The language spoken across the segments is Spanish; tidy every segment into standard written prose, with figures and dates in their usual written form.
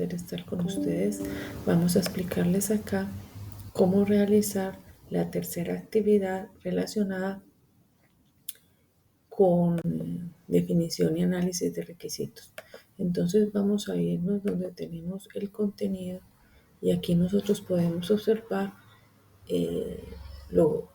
placer estar con ustedes. Vamos a explicarles acá cómo realizar la tercera actividad relacionada con definición y análisis de requisitos. Entonces vamos a irnos donde tenemos el contenido y aquí nosotros podemos observar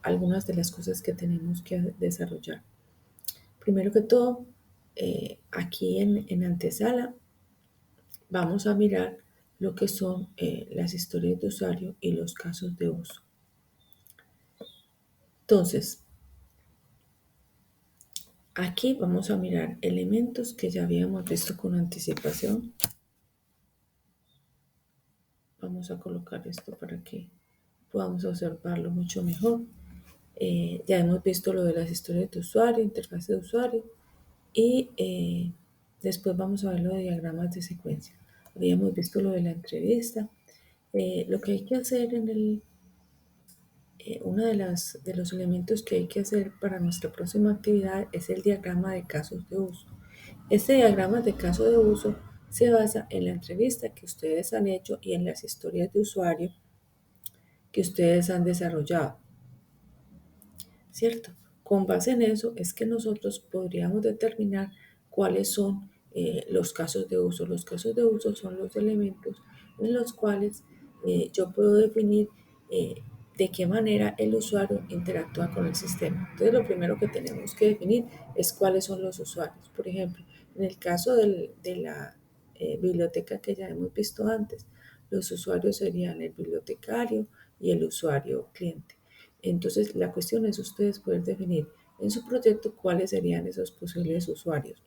algunas de las cosas que tenemos que desarrollar. Primero que todo, aquí en antesala vamos a mirar lo que son las historias de usuario y los casos de uso. Entonces, aquí vamos a mirar elementos que ya habíamos visto con anticipación. Vamos a colocar esto para que podamos observarlo mucho mejor. Ya hemos visto lo de las historias de usuario, interfaz de usuario y después vamos a ver lo de diagramas de secuencia. Habíamos visto lo de la entrevista. Lo que hay que hacer uno de los elementos que hay que hacer para nuestra próxima actividad es el diagrama de casos de uso. Este diagrama de caso de uso se basa en la entrevista que ustedes han hecho y en las historias de usuario que ustedes han desarrollado, ¿cierto? Con base en eso es que nosotros podríamos determinar cuáles son los casos de uso. Los casos de uso son los elementos en los cuales yo puedo definir de qué manera el usuario interactúa con el sistema. Entonces, lo primero que tenemos que definir es cuáles son los usuarios. Por ejemplo, en el caso de la biblioteca que ya hemos visto antes, los usuarios serían el bibliotecario y el usuario cliente. Entonces, la cuestión es ustedes poder definir en su proyecto cuáles serían esos posibles usuarios.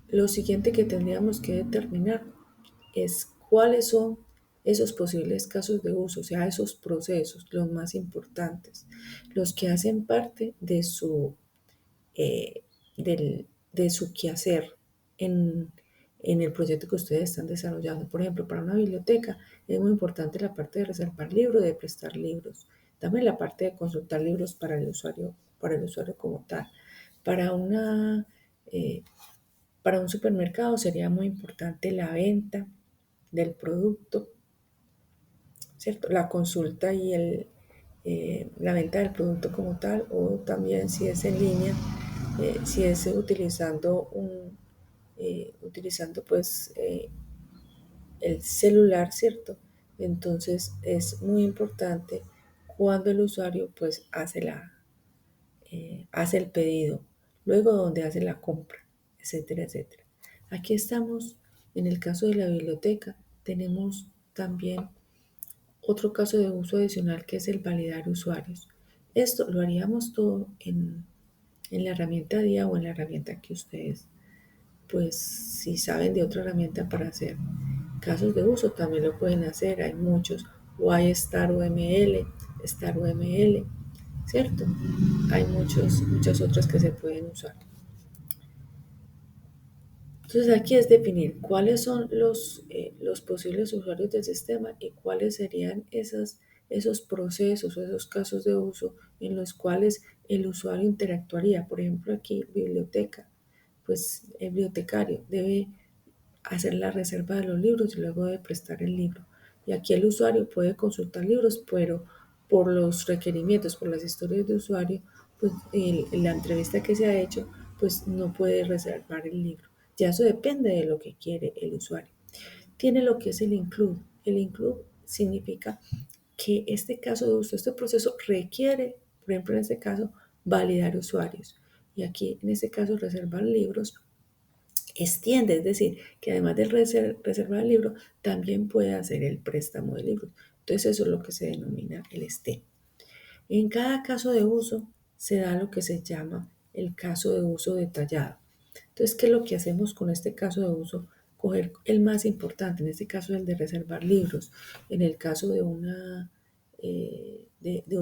Lo siguiente que tendríamos que determinar es cuáles son esos posibles casos de uso, o sea, esos procesos, los más importantes, los que hacen parte eh, de su quehacer en el proyecto que ustedes están desarrollando. Por ejemplo, para una biblioteca es muy importante la parte de reservar libros, de prestar libros, también la parte de consultar libros para el usuario como tal. Para eh, para un supermercado sería muy importante la venta del producto, ¿cierto? La consulta y la venta del producto como tal, o también si es en línea, si es utilizando pues el celular, ¿cierto? Entonces es muy importante cuando el usuario pues hace el pedido, luego donde hace la compra, etcétera, etcétera. Aquí estamos en el caso de la biblioteca, tenemos también otro caso de uso adicional que es el validar usuarios. Esto lo haríamos todo en la herramienta DIA o en la herramienta que ustedes, pues si saben de otra herramienta para hacer casos de uso, también lo pueden hacer. Hay muchos, o hay Star UML, ¿cierto? Hay muchas otras que se pueden usar. Entonces aquí es definir cuáles son los posibles usuarios del sistema y cuáles serían esos procesos o esos casos de uso en los cuales el usuario interactuaría. Por ejemplo, aquí biblioteca, pues el bibliotecario debe hacer la reserva de los libros y luego de prestar el libro. Y aquí el usuario puede consultar libros, pero por los requerimientos, por las historias de usuario, pues la entrevista que se ha hecho, pues no puede reservar el libro. Ya eso depende de lo que quiere el usuario. Tiene lo que es el include. El include significa que este caso de uso, este proceso requiere, por ejemplo en este caso, validar usuarios. Y aquí en este caso reservar libros extiende, es decir, que además de reservar el libro, también puede hacer el préstamo de libros. Entonces eso es lo que se denomina el STEM. En cada caso de uso se da lo que se llama el caso de uso detallado. Entonces, ¿qué es lo que hacemos con este caso de uso? Coger el más importante, en este caso el de reservar libros, en el caso de un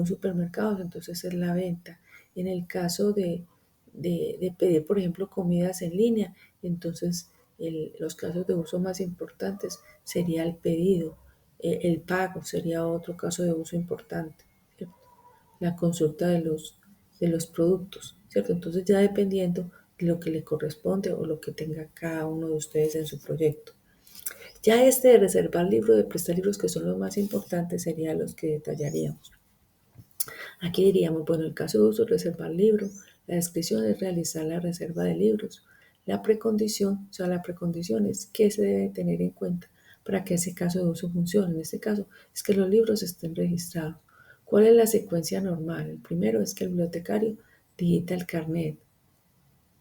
supermercado, entonces es la venta, en el caso de pedir, por ejemplo, comidas en línea, entonces los casos de uso más importantes sería el pedido, el pago sería otro caso de uso importante, ¿cierto? La consulta de los productos, ¿cierto? Entonces ya dependiendo lo que le corresponde o lo que tenga cada uno de ustedes en su proyecto. Ya este de reservar libros, de prestar libros, que son los más importantes, serían los que detallaríamos. Aquí diríamos, bueno, el caso de uso, reservar libro. La descripción es realizar la reserva de libros. La precondición, o sea, la precondición es qué se debe tener en cuenta para que ese caso de uso funcione. En este caso, es que los libros estén registrados. ¿Cuál es la secuencia normal? El primero es que el bibliotecario digita el carnet,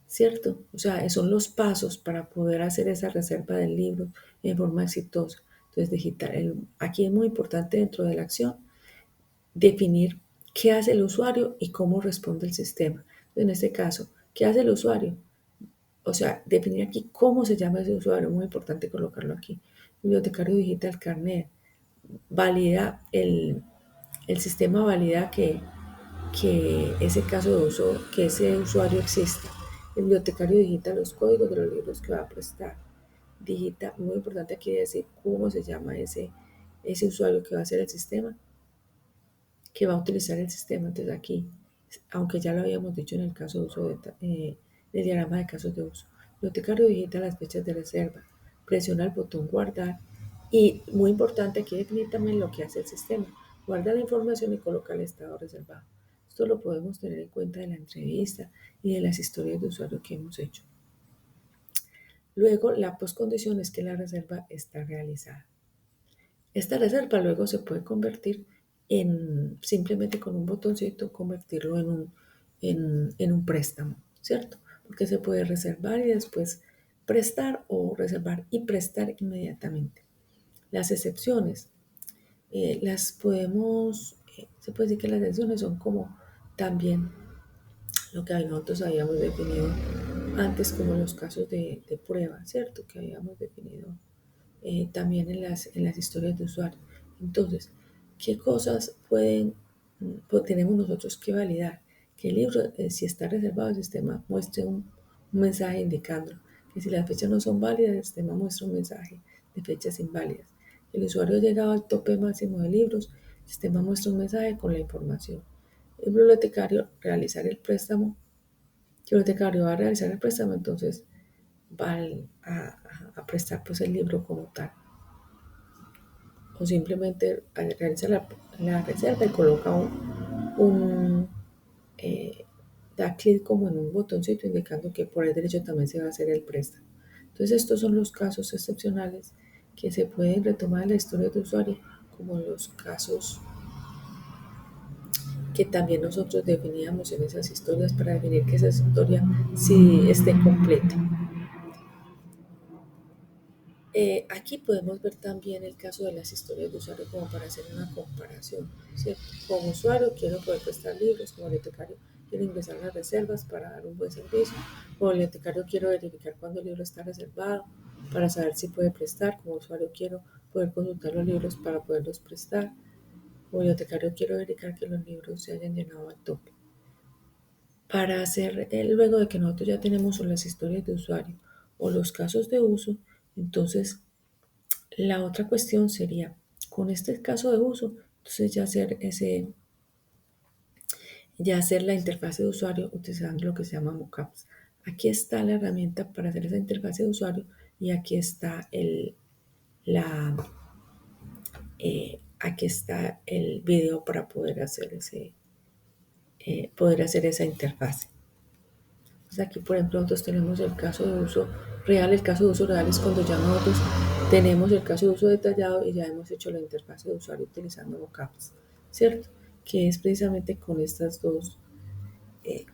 ¿cierto? O sea, son los pasos para poder hacer esa reserva del libro en forma exitosa. Entonces, aquí es muy importante dentro de la acción definir qué hace el usuario y cómo responde el sistema. En este caso, ¿qué hace el usuario? O sea, definir aquí cómo se llama ese usuario, muy importante colocarlo aquí. Bibliotecario digita el carnet, valida el sistema valida que ese caso de uso, que ese usuario exista. El bibliotecario digita los códigos de los libros que va a prestar. Digita, muy importante aquí decir cómo se llama ese usuario que va a hacer el sistema, que va a utilizar el sistema. Entonces aquí, aunque ya lo habíamos dicho en el caso de uso del diagrama de casos de uso, el bibliotecario digita las fechas de reserva, presiona el botón guardar y muy importante aquí definir también lo que hace el sistema. Guarda la información y coloca el estado reservado. Esto lo podemos tener en cuenta de la entrevista y de las historias de usuario que hemos hecho. Luego, la postcondición es que la reserva está realizada. Esta reserva luego se puede convertir en, simplemente con un botoncito, convertirlo en un préstamo, ¿cierto? Porque se puede reservar y después prestar o reservar y prestar inmediatamente. Las excepciones, se puede decir que las excepciones son como también lo que nosotros habíamos definido antes como los casos de prueba, ¿cierto? Que habíamos definido también en las historias de usuario. Entonces, ¿qué cosas tenemos nosotros que validar? Que el libro, si está reservado al sistema, muestre un mensaje indicándolo. Que si las fechas no son válidas, el sistema muestra un mensaje de fechas inválidas. El usuario ha llegado al tope máximo de libros, el sistema muestra un mensaje con la información. El bibliotecario realizar el préstamo, el bibliotecario va a realizar el préstamo, entonces va a prestar pues el libro como tal. O simplemente realiza la reserva y coloca eh, da clic como en un botoncito indicando que por el derecho también se va a hacer el préstamo. Entonces estos son los casos excepcionales que se pueden retomar en la historia de usuario, como los casos que también nosotros definíamos en esas historias para definir que esa historia sí esté completa. Aquí podemos ver también el caso de las historias de usuario como para hacer una comparación, ¿cierto? Como usuario quiero poder prestar libros, como bibliotecario quiero ingresar las reservas para dar un buen servicio, como bibliotecario quiero verificar cuándo el libro está reservado para saber si puede prestar, como usuario quiero poder consultar los libros para poderlos prestar, como bibliotecario quiero verificar que los libros se hayan llenado al tope. Para hacer, luego de que nosotros ya tenemos las historias de usuario o los casos de uso, entonces la otra cuestión sería, con este caso de uso, entonces ya hacer la interfaz de usuario utilizando lo que se llama mockups. Aquí está la herramienta para hacer esa interfaz de usuario y aquí está aquí está el video para poder hacer esa interfaz. Entonces aquí, por ejemplo, nosotros tenemos el caso de uso real. El caso de uso real es cuando ya nosotros tenemos el caso de uso detallado y ya hemos hecho la interfaz de usuario utilizando mockups, ¿cierto? Que es precisamente eh,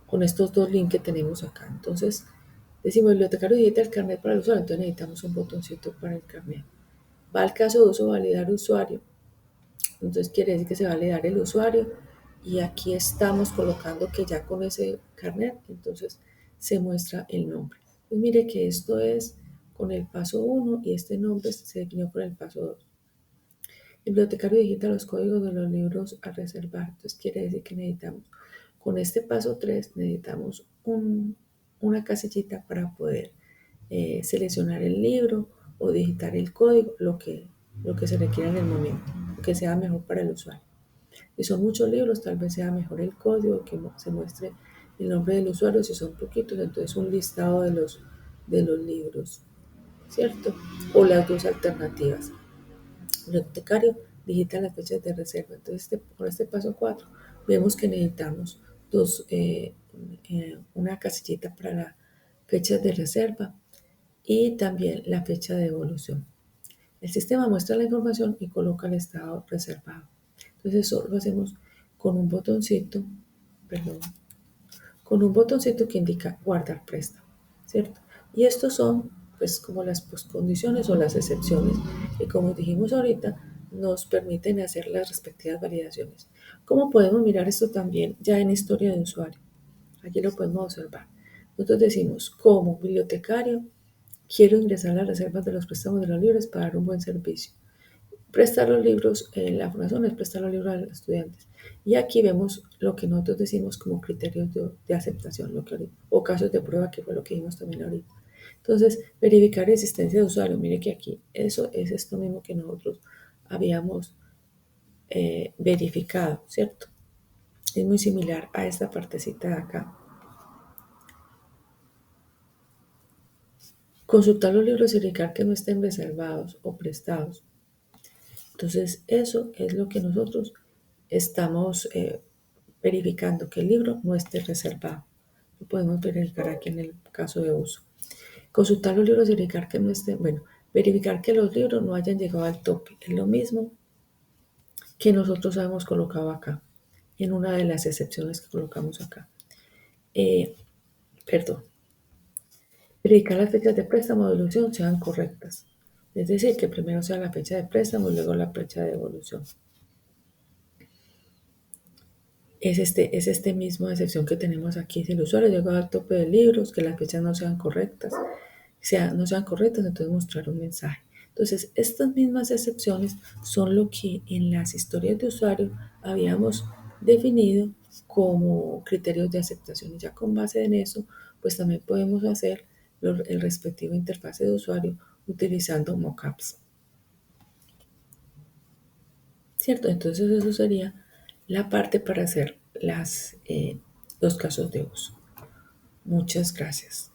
con estos dos links que tenemos acá. Entonces, decimos bibliotecario digita el carnet para el usuario, entonces necesitamos un botoncito para el carnet. Va al caso de uso validar usuario. Entonces quiere decir que se va a validar el usuario y aquí estamos colocando que ya con ese carnet, entonces se muestra el nombre. Pues mire que esto es con el paso 1 y este nombre se definió con el paso 2. El bibliotecario digita los códigos de los libros a reservar. Entonces quiere decir que necesitamos, con este paso 3, necesitamos una casillita para poder seleccionar el libro o digitar el código, lo que se requiera en el momento, que sea mejor para el usuario. Si son muchos libros, tal vez sea mejor el código que se muestre el nombre del usuario si son poquitos, entonces un listado de los libros, ¿cierto? O las dos alternativas. Bibliotecario digita las fechas de reserva. Entonces, con este paso 4, vemos que necesitamos una casillita para la fecha de reserva y también la fecha de devolución. El sistema muestra la información y coloca el estado reservado. Entonces, eso lo hacemos con un botoncito, perdón, con un botoncito que indica guardar préstamo, ¿cierto? Y estos son, pues, como las postcondiciones o las excepciones, que como dijimos ahorita, nos permiten hacer las respectivas validaciones. ¿Cómo podemos mirar esto también ya en historia de usuario? Aquí lo podemos observar. Nosotros decimos, como bibliotecario, quiero ingresar a las reservas de los préstamos de los libros para dar un buen servicio. Prestar los libros, la fundación es prestar los libros a los estudiantes. Y aquí vemos lo que nosotros decimos como criterios de aceptación, o casos de prueba, que fue lo que vimos también ahorita. Entonces, verificar existencia de usuario. Mire que aquí eso es esto mismo que nosotros habíamos verificado, ¿cierto? Es muy similar a esta partecita de acá. Consultar los libros y verificar que no estén reservados o prestados. Entonces, eso es lo que nosotros estamos verificando, que el libro no esté reservado. Lo podemos verificar aquí en el caso de uso. Consultar los libros y verificar que no estén, bueno, verificar que los libros no hayan llegado al tope. Es lo mismo que nosotros hemos colocado acá, en una de las excepciones que colocamos acá. Eh, Perdón. Verificar las fechas de préstamo o devolución sean correctas. Es decir, que primero sea la fecha de préstamo y luego la fecha de devolución. Es este mismo excepción que tenemos aquí. Si el usuario llegó al tope de libros, que las fechas no sean correctas, no sean correctas, entonces mostrar un mensaje. Entonces, estas mismas excepciones son lo que en las historias de usuario habíamos definido como criterios de aceptación. Y ya con base en eso, pues también podemos hacer el respectivo interfase de usuario utilizando mockups. ¿Cierto? Entonces eso sería la parte para hacer los casos de uso. Muchas gracias.